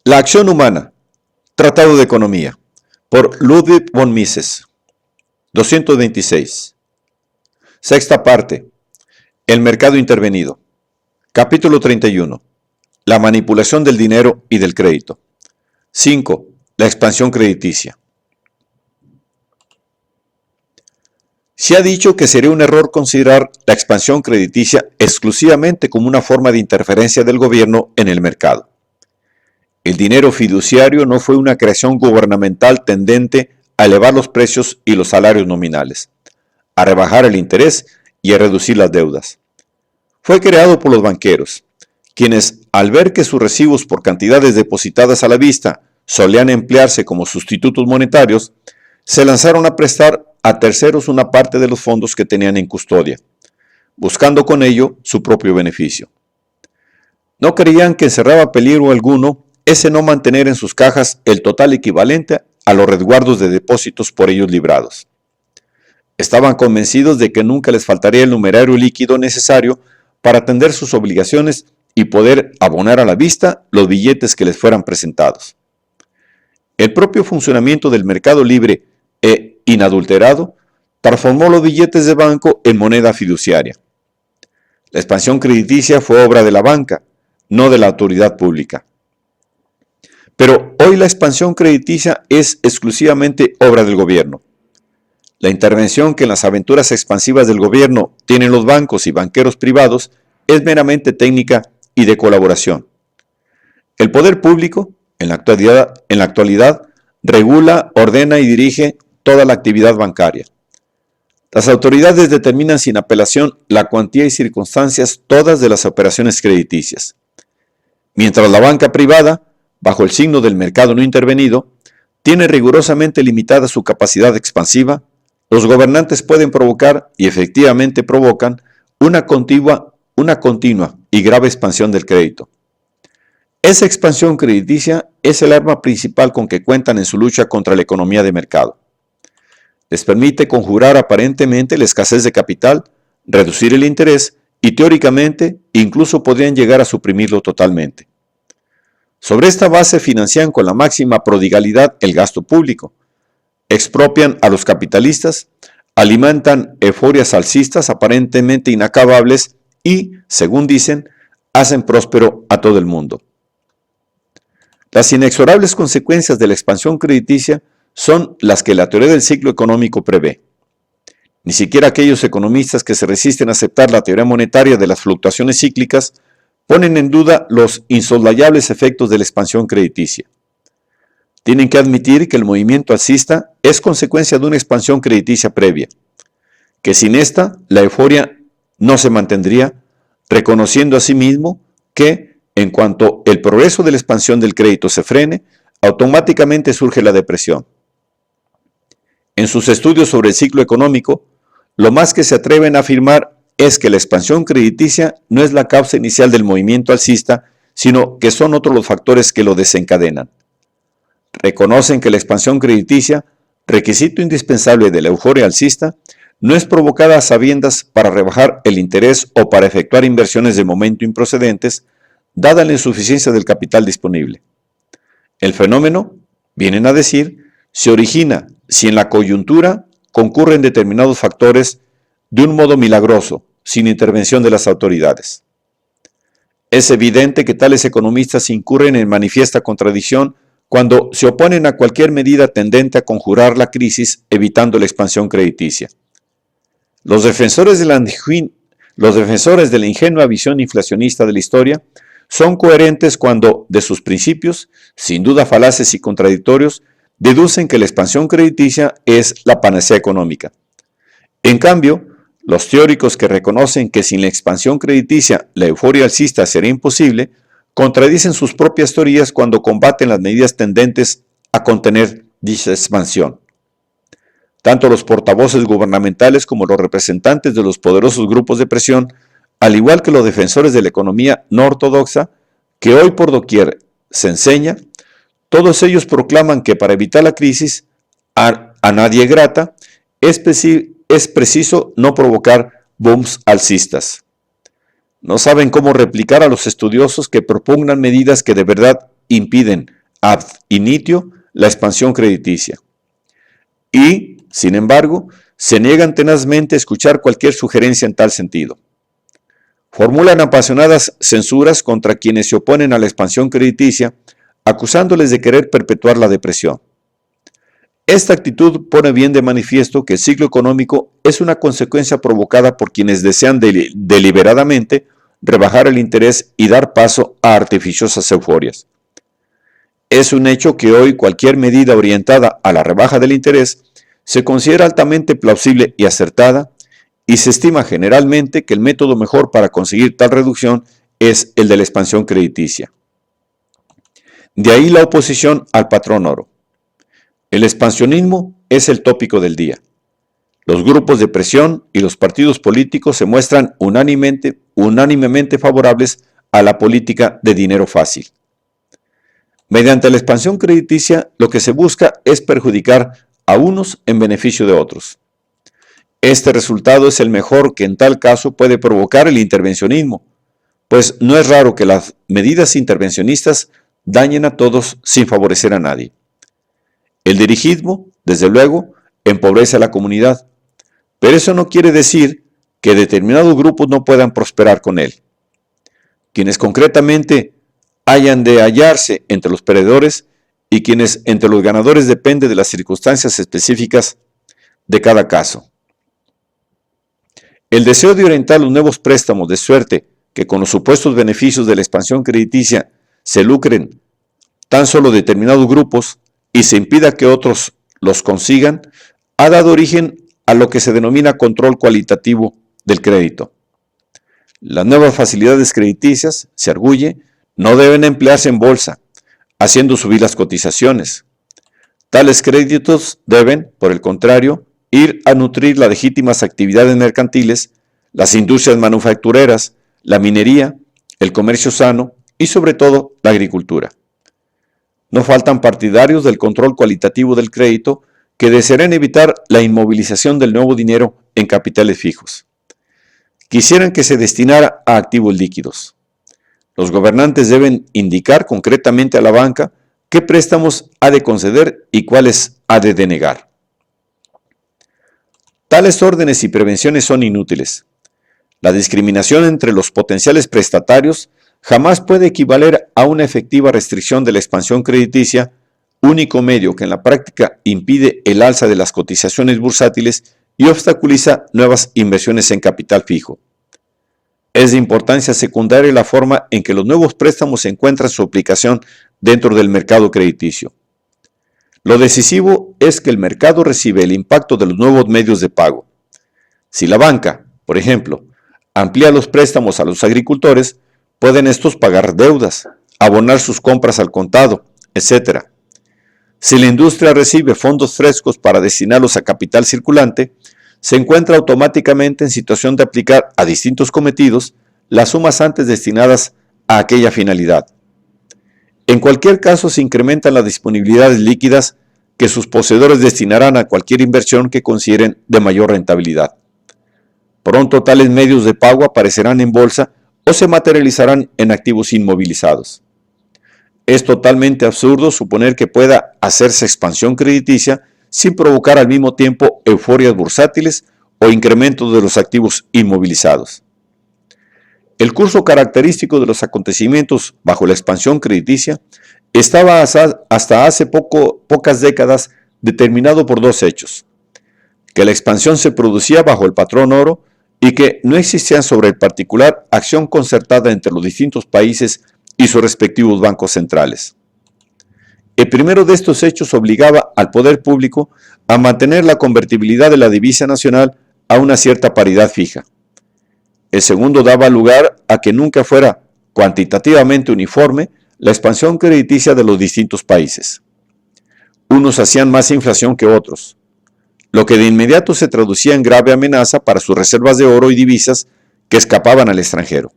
La acción humana. Tratado de Economía. Por Ludwig von Mises. 226. Sexta parte. El mercado intervenido. Capítulo 31. La manipulación del dinero y del crédito. 5. La expansión crediticia. Se ha dicho que sería un error considerar la expansión crediticia exclusivamente como una forma de interferencia del gobierno en el mercado. El dinero fiduciario no fue una creación gubernamental tendente a elevar los precios y los salarios nominales, a rebajar el interés y a reducir las deudas. Fue creado por los banqueros, quienes, al ver que sus recibos por cantidades depositadas a la vista solían emplearse como sustitutos monetarios, se lanzaron a prestar a terceros una parte de los fondos que tenían en custodia, buscando con ello su propio beneficio. No creían que encerraba peligro alguno ese no mantener en sus cajas el total equivalente a los resguardos de depósitos por ellos librados. Estaban convencidos de que nunca les faltaría el numerario líquido necesario para atender sus obligaciones y poder abonar a la vista los billetes que les fueran presentados. El propio funcionamiento del mercado libre e inadulterado transformó los billetes de banco en moneda fiduciaria. La expansión crediticia fue obra de la banca, no de la autoridad pública. Pero hoy la expansión crediticia es exclusivamente obra del gobierno. La intervención que en las aventuras expansivas del gobierno tienen los bancos y banqueros privados es meramente técnica y de colaboración. El poder público, en la actualidad, regula, ordena y dirige toda la actividad bancaria. Las autoridades determinan sin apelación la cuantía y circunstancias todas de las operaciones crediticias. Mientras la banca privada, bajo el signo del mercado no intervenido, tiene rigurosamente limitada su capacidad expansiva, los gobernantes pueden provocar, y efectivamente provocan, una continua y grave expansión del crédito. Esa expansión crediticia es el arma principal con que cuentan en su lucha contra la economía de mercado. Les permite conjurar aparentemente la escasez de capital, reducir el interés y teóricamente incluso podrían llegar a suprimirlo totalmente. Sobre esta base financian con la máxima prodigalidad el gasto público, expropian a los capitalistas, alimentan euforias alcistas aparentemente inacabables y, según dicen, hacen próspero a todo el mundo. Las inexorables consecuencias de la expansión crediticia son las que la teoría del ciclo económico prevé. Ni siquiera aquellos economistas que se resisten a aceptar la teoría monetaria de las fluctuaciones cíclicas ponen en duda los insoslayables efectos de la expansión crediticia. Tienen que admitir que el movimiento alcista es consecuencia de una expansión crediticia previa, que sin esta la euforia no se mantendría, reconociendo asimismo que, en cuanto el progreso de la expansión del crédito se frene, automáticamente surge la depresión. En sus estudios sobre el ciclo económico, lo más que se atreven a afirmar es que la expansión crediticia no es la causa inicial del movimiento alcista, sino que son otros los factores que lo desencadenan. Reconocen que la expansión crediticia, requisito indispensable de la euforia alcista, no es provocada a sabiendas para rebajar el interés o para efectuar inversiones de momento improcedentes, dada la insuficiencia del capital disponible. El fenómeno, vienen a decir, se origina si en la coyuntura concurren determinados factores de un modo milagroso, sin intervención de las autoridades. Es evidente que tales economistas incurren en manifiesta contradicción cuando se oponen a cualquier medida tendente a conjurar la crisis evitando la expansión crediticia. Los defensores de la ingenua visión inflacionista de la historia son coherentes cuando, de sus principios, sin duda falaces y contradictorios, deducen que la expansión crediticia es la panacea económica. En cambio, los teóricos que reconocen que sin la expansión crediticia la euforia alcista sería imposible, contradicen sus propias teorías cuando combaten las medidas tendentes a contener dicha expansión. Tanto los portavoces gubernamentales como los representantes de los poderosos grupos de presión, al igual que los defensores de la economía no ortodoxa, que hoy por doquier se enseña, todos ellos proclaman que para evitar la crisis, a nadie grata, es preciso no provocar booms alcistas. No saben cómo replicar a los estudiosos que propugnan medidas que de verdad impiden ab initio la expansión crediticia. Y, sin embargo, se niegan tenazmente a escuchar cualquier sugerencia en tal sentido. Formulan apasionadas censuras contra quienes se oponen a la expansión crediticia, acusándoles de querer perpetuar la depresión. Esta actitud pone bien de manifiesto que el ciclo económico es una consecuencia provocada por quienes desean deliberadamente rebajar el interés y dar paso a artificiosas euforias. Es un hecho que hoy cualquier medida orientada a la rebaja del interés se considera altamente plausible y acertada, y se estima generalmente que el método mejor para conseguir tal reducción es el de la expansión crediticia. De ahí la oposición al patrón oro. El expansionismo es el tópico del día. Los grupos de presión y los partidos políticos se muestran unánimemente favorables a la política de dinero fácil. Mediante la expansión crediticia, lo que se busca es perjudicar a unos en beneficio de otros. Este resultado es el mejor que en tal caso puede provocar el intervencionismo, pues no es raro que las medidas intervencionistas dañen a todos sin favorecer a nadie. El dirigismo, desde luego, empobrece a la comunidad, pero eso no quiere decir que determinados grupos no puedan prosperar con él. Quienes concretamente hayan de hallarse entre los perdedores y quienes entre los ganadores depende de las circunstancias específicas de cada caso. El deseo de orientar los nuevos préstamos de suerte que con los supuestos beneficios de la expansión crediticia se lucren tan solo determinados grupos y se impida que otros los consigan, ha dado origen a lo que se denomina control cualitativo del crédito. Las nuevas facilidades crediticias, se arguye, no deben emplearse en bolsa, haciendo subir las cotizaciones. Tales créditos deben, por el contrario, ir a nutrir las legítimas actividades mercantiles, las industrias manufactureras, la minería, el comercio sano y sobre todo la agricultura. No faltan partidarios del control cualitativo del crédito que desearán evitar la inmovilización del nuevo dinero en capitales fijos. Quisieran que se destinara a activos líquidos. Los gobernantes deben indicar concretamente a la banca qué préstamos ha de conceder y cuáles ha de denegar. Tales órdenes y prevenciones son inútiles. La discriminación entre los potenciales prestatarios jamás puede equivaler a una efectiva restricción de la expansión crediticia, único medio que en la práctica impide el alza de las cotizaciones bursátiles y obstaculiza nuevas inversiones en capital fijo. Es de importancia secundaria la forma en que los nuevos préstamos encuentran su aplicación dentro del mercado crediticio. Lo decisivo es que el mercado recibe el impacto de los nuevos medios de pago. Si la banca, por ejemplo, amplía los préstamos a los agricultores, pueden estos pagar deudas, abonar sus compras al contado, etc. Si la industria recibe fondos frescos para destinarlos a capital circulante, se encuentra automáticamente en situación de aplicar a distintos cometidos las sumas antes destinadas a aquella finalidad. En cualquier caso, se incrementan las disponibilidades líquidas que sus poseedores destinarán a cualquier inversión que consideren de mayor rentabilidad. Pronto tales medios de pago aparecerán en bolsa o se materializarán en activos inmovilizados. Es totalmente absurdo suponer que pueda hacerse expansión crediticia sin provocar al mismo tiempo euforias bursátiles o incrementos de los activos inmovilizados. El curso característico de los acontecimientos bajo la expansión crediticia estaba hasta hace pocas décadas determinado por dos hechos: que la expansión se producía bajo el patrón oro y que no existía sobre el particular acción concertada entre los distintos países y sus respectivos bancos centrales. El primero de estos hechos obligaba al poder público a mantener la convertibilidad de la divisa nacional a una cierta paridad fija. El segundo daba lugar a que nunca fuera cuantitativamente uniforme la expansión crediticia de los distintos países. Unos hacían más inflación que otros, lo que de inmediato se traducía en grave amenaza para sus reservas de oro y divisas que escapaban al extranjero.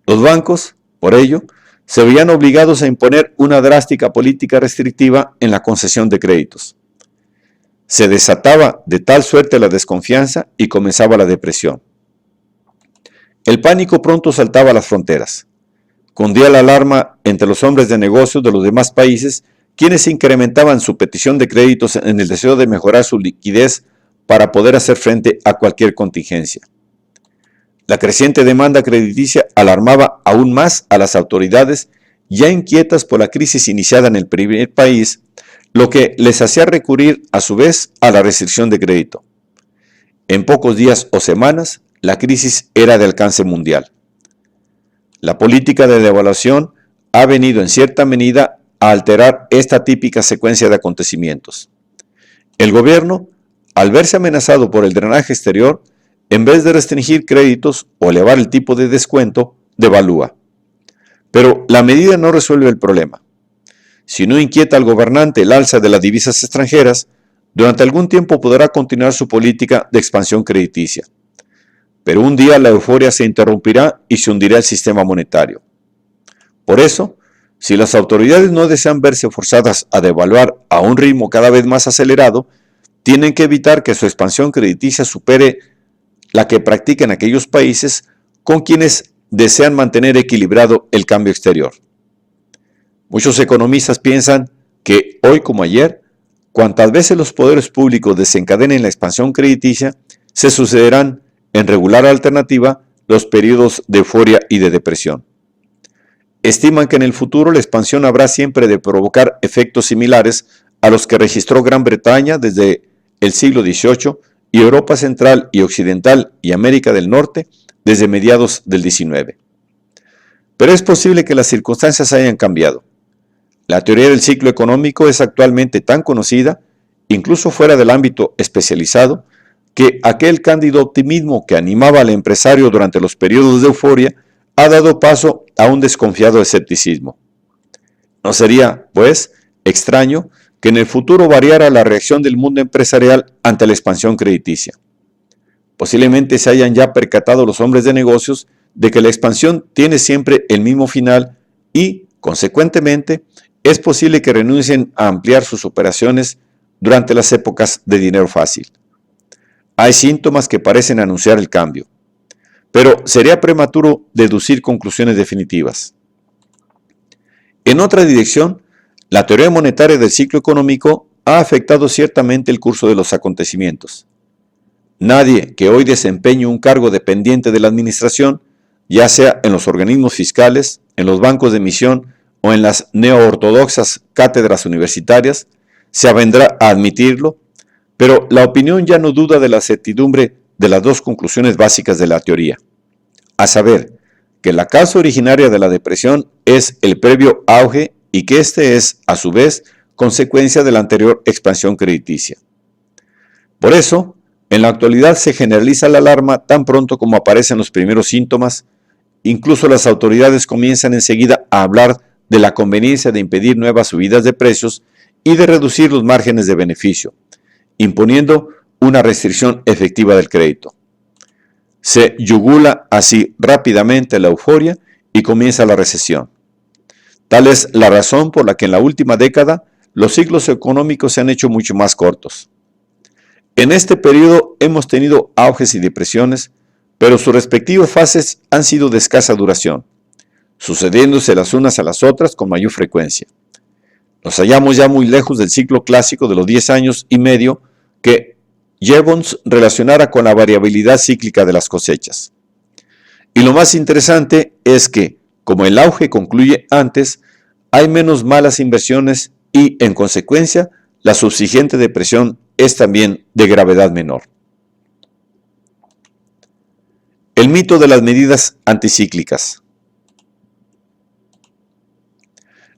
Los bancos, por ello, se veían obligados a imponer una drástica política restrictiva en la concesión de créditos. Se desataba de tal suerte la desconfianza y comenzaba la depresión. El pánico pronto saltaba a las fronteras. Cundía la alarma entre los hombres de negocios de los demás países, quienes incrementaban su petición de créditos en el deseo de mejorar su liquidez para poder hacer frente a cualquier contingencia. La creciente demanda crediticia alarmaba aún más a las autoridades, ya inquietas por la crisis iniciada en el primer país, lo que les hacía recurrir a su vez a la restricción de crédito. En pocos días o semanas, la crisis era de alcance mundial. La política de devaluación ha venido en cierta medida a alterar esta típica secuencia de acontecimientos. El gobierno, al verse amenazado por el drenaje exterior, en vez de restringir créditos o elevar el tipo de descuento, devalúa. Pero la medida no resuelve el problema. Si no inquieta al gobernante el alza de las divisas extranjeras, durante algún tiempo podrá continuar su política de expansión crediticia. Pero un día la euforia se interrumpirá y se hundirá el sistema monetario. Por eso, si las autoridades no desean verse forzadas a devaluar a un ritmo cada vez más acelerado, tienen que evitar que su expansión crediticia supere la que practican aquellos países con quienes desean mantener equilibrado el cambio exterior. Muchos economistas piensan que hoy como ayer, cuantas veces los poderes públicos desencadenen la expansión crediticia, se sucederán en regular alternativa los periodos de euforia y de depresión. Estiman que en el futuro la expansión habrá siempre de provocar efectos similares a los que registró Gran Bretaña desde el siglo XVIII y Europa Central y Occidental y América del Norte desde mediados del XIX. Pero es posible que las circunstancias hayan cambiado. La teoría del ciclo económico es actualmente tan conocida, incluso fuera del ámbito especializado, que aquel cándido optimismo que animaba al empresario durante los periodos de euforia ha dado paso a un desconfiado escepticismo. No sería, pues, extraño que en el futuro variara la reacción del mundo empresarial ante la expansión crediticia. Posiblemente se hayan ya percatado los hombres de negocios de que la expansión tiene siempre el mismo final y, consecuentemente, es posible que renuncien a ampliar sus operaciones durante las épocas de dinero fácil. Hay síntomas que parecen anunciar el cambio, pero sería prematuro deducir conclusiones definitivas. En otra dirección, la teoría monetaria del ciclo económico ha afectado ciertamente el curso de los acontecimientos. Nadie que hoy desempeñe un cargo dependiente de la administración, ya sea en los organismos fiscales, en los bancos de emisión o en las neo-ortodoxas cátedras universitarias, se avendrá a admitirlo, pero la opinión ya no duda de la certidumbre de las dos conclusiones básicas de la teoría, a saber, que la causa originaria de la depresión es el previo auge y que este es, a su vez, consecuencia de la anterior expansión crediticia. Por eso, en la actualidad se generaliza la alarma tan pronto como aparecen los primeros síntomas, incluso las autoridades comienzan enseguida a hablar de la conveniencia de impedir nuevas subidas de precios y de reducir los márgenes de beneficio, imponiendo una restricción efectiva del crédito. Se yugula así rápidamente la euforia y comienza la recesión. Tal es la razón por la que en la última década los ciclos económicos se han hecho mucho más cortos. En este periodo hemos tenido auges y depresiones, pero sus respectivas fases han sido de escasa duración, sucediéndose las unas a las otras con mayor frecuencia. Nos hallamos ya muy lejos del ciclo clásico de los 10 años y medio que Jevons relacionara con la variabilidad cíclica de las cosechas. Y lo más interesante es que, como el auge concluye antes, hay menos malas inversiones y, en consecuencia, la subsiguiente depresión es también de gravedad menor. El mito de las medidas anticíclicas.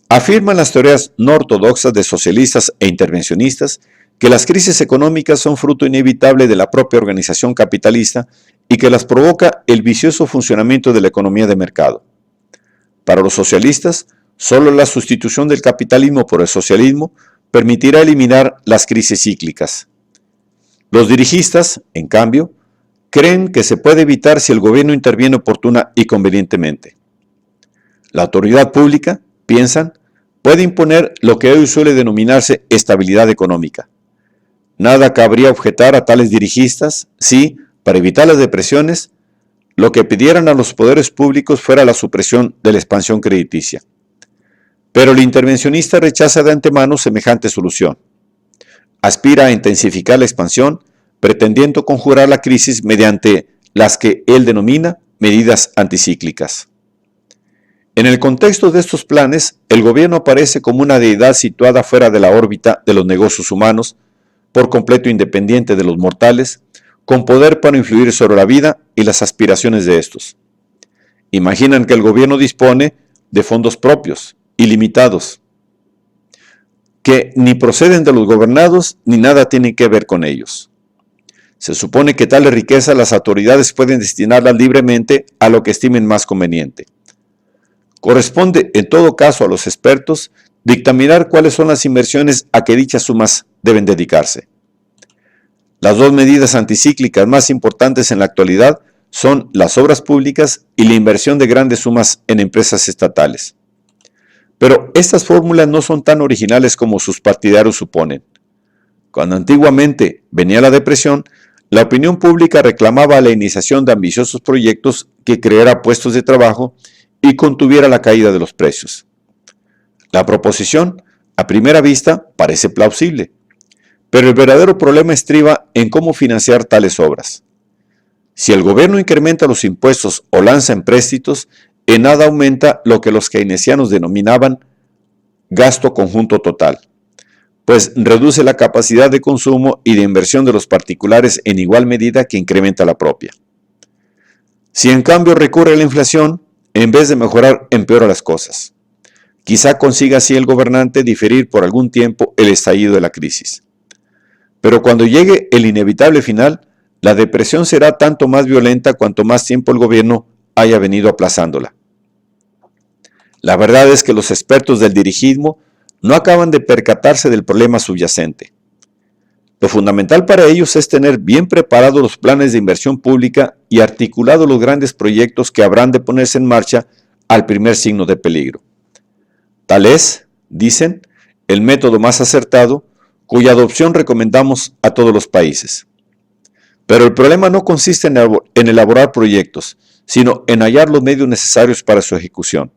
Afirman las teorías no ortodoxas de socialistas e intervencionistas que las crisis económicas son fruto inevitable de la propia organización capitalista y que las provoca el vicioso funcionamiento de la economía de mercado. Para los socialistas, solo la sustitución del capitalismo por el socialismo permitirá eliminar las crisis cíclicas. Los dirigistas, en cambio, creen que se puede evitar si el gobierno interviene oportuna y convenientemente. La autoridad pública, piensan, puede imponer lo que hoy suele denominarse estabilidad económica. Nada cabría objetar a tales dirigistas si, para evitar las depresiones, lo que pidieran a los poderes públicos fuera la supresión de la expansión crediticia. Pero el intervencionista rechaza de antemano semejante solución. Aspira a intensificar la expansión, pretendiendo conjurar la crisis mediante las que él denomina medidas anticíclicas. En el contexto de estos planes, el gobierno aparece como una deidad situada fuera de la órbita de los negocios humanos, por completo independiente de los mortales, con poder para influir sobre la vida y las aspiraciones de estos. Imaginan que el gobierno dispone de fondos propios, ilimitados, que ni proceden de los gobernados ni nada tienen que ver con ellos. Se supone que tales riquezas las autoridades pueden destinarlas libremente a lo que estimen más conveniente. Corresponde, en todo caso, a los expertos dictaminar cuáles son las inversiones a que dichas sumas deben dedicarse. Las dos medidas anticíclicas más importantes en la actualidad son las obras públicas y la inversión de grandes sumas en empresas estatales. Pero estas fórmulas no son tan originales como sus partidarios suponen. Cuando antiguamente venía la depresión, la opinión pública reclamaba la iniciación de ambiciosos proyectos que creara puestos de trabajo y contuviera la caída de los precios. La proposición, a primera vista, parece plausible, pero el verdadero problema estriba en cómo financiar tales obras. Si el gobierno incrementa los impuestos o lanza empréstitos, en nada aumenta lo que los keynesianos denominaban gasto conjunto total, pues reduce la capacidad de consumo y de inversión de los particulares en igual medida que incrementa la propia. Si en cambio recurre a la inflación, en vez de mejorar, empeora las cosas. Quizá consiga así el gobernante diferir por algún tiempo el estallido de la crisis. Pero cuando llegue el inevitable final, la depresión será tanto más violenta cuanto más tiempo el gobierno haya venido aplazándola. La verdad es que los expertos del dirigismo no acaban de percatarse del problema subyacente. Lo fundamental para ellos es tener bien preparados los planes de inversión pública y articulados los grandes proyectos que habrán de ponerse en marcha al primer signo de peligro. Tal es, dicen, el método más acertado, cuya adopción recomendamos a todos los países. Pero el problema no consiste en elaborar proyectos, sino en hallar los medios necesarios para su ejecución.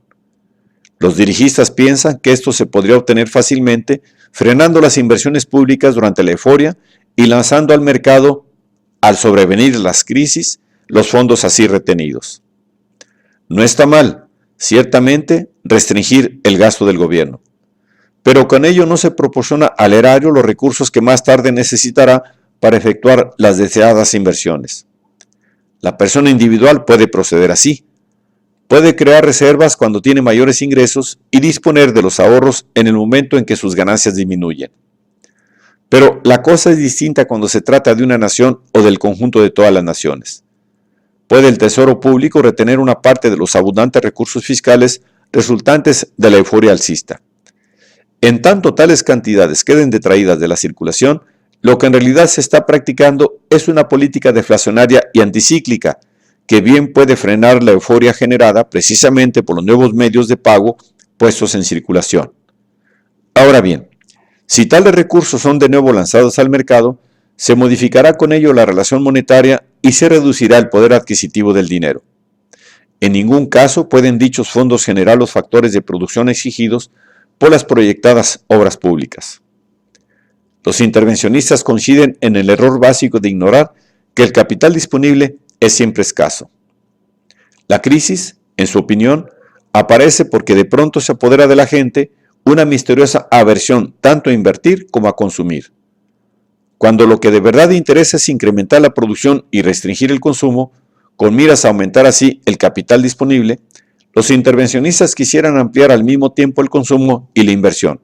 Los dirigistas piensan que esto se podría obtener fácilmente frenando las inversiones públicas durante la euforia y lanzando al mercado, al sobrevenir las crisis, los fondos así retenidos. No está mal, ciertamente, restringir el gasto del gobierno, pero con ello no se proporciona al erario los recursos que más tarde necesitará para efectuar las deseadas inversiones. La persona individual puede proceder así. Puede crear reservas cuando tiene mayores ingresos y disponer de los ahorros en el momento en que sus ganancias disminuyen. Pero la cosa es distinta cuando se trata de una nación o del conjunto de todas las naciones. Puede el Tesoro Público retener una parte de los abundantes recursos fiscales resultantes de la euforia alcista. En tanto tales cantidades queden detraídas de la circulación, lo que en realidad se está practicando es una política deflacionaria y anticíclica, que bien puede frenar la euforia generada precisamente por los nuevos medios de pago puestos en circulación. Ahora bien, si tales recursos son de nuevo lanzados al mercado, se modificará con ello la relación monetaria y se reducirá el poder adquisitivo del dinero. En ningún caso pueden dichos fondos generar los factores de producción exigidos por las proyectadas obras públicas. Los intervencionistas coinciden en el error básico de ignorar que el capital disponible es siempre escaso. La crisis, en su opinión, aparece porque de pronto se apodera de la gente una misteriosa aversión tanto a invertir como a consumir. Cuando lo que de verdad interesa es incrementar la producción y restringir el consumo, con miras a aumentar así el capital disponible, los intervencionistas quisieran ampliar al mismo tiempo el consumo y la inversión.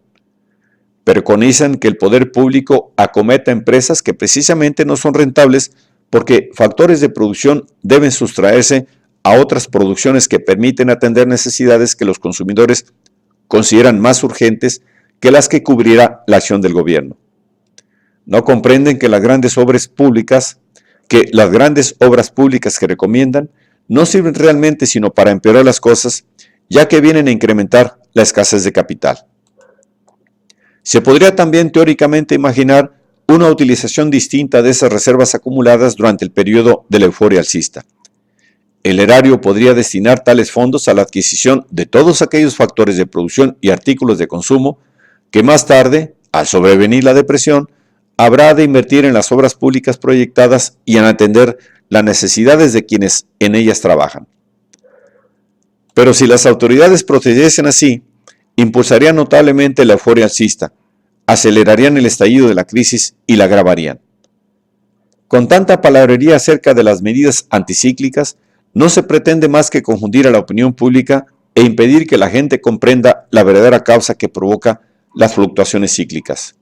Preconizan que el poder público acometa empresas que precisamente no son rentables porque factores de producción deben sustraerse a otras producciones que permiten atender necesidades que los consumidores consideran más urgentes que las que cubrirá la acción del gobierno. No comprenden que las grandes obras públicas que recomiendan no sirven realmente sino para empeorar las cosas, ya que vienen a incrementar la escasez de capital. Se podría también teóricamente imaginar una utilización distinta de esas reservas acumuladas durante el periodo de la euforia alcista. el erario podría destinar tales fondos a la adquisición de todos aquellos factores de producción y artículos de consumo que más tarde, al sobrevenir la depresión, habrá de invertir en las obras públicas proyectadas y en atender las necesidades de quienes en ellas trabajan. Pero si las autoridades procediesen así, impulsarían notablemente la euforia alcista, acelerarían el estallido de la crisis y la agravarían. Con tanta palabrería acerca de las medidas anticíclicas, no se pretende más que confundir a la opinión pública e impedir que la gente comprenda la verdadera causa que provoca las fluctuaciones cíclicas.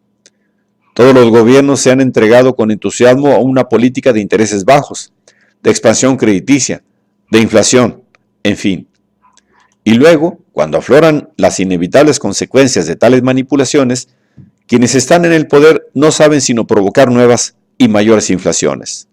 Todos los gobiernos se han entregado con entusiasmo a una política de intereses bajos, de expansión crediticia, de inflación, en fin. Y luego, cuando afloran las inevitables consecuencias de tales manipulaciones, quienes están en el poder no saben sino provocar nuevas y mayores inflaciones.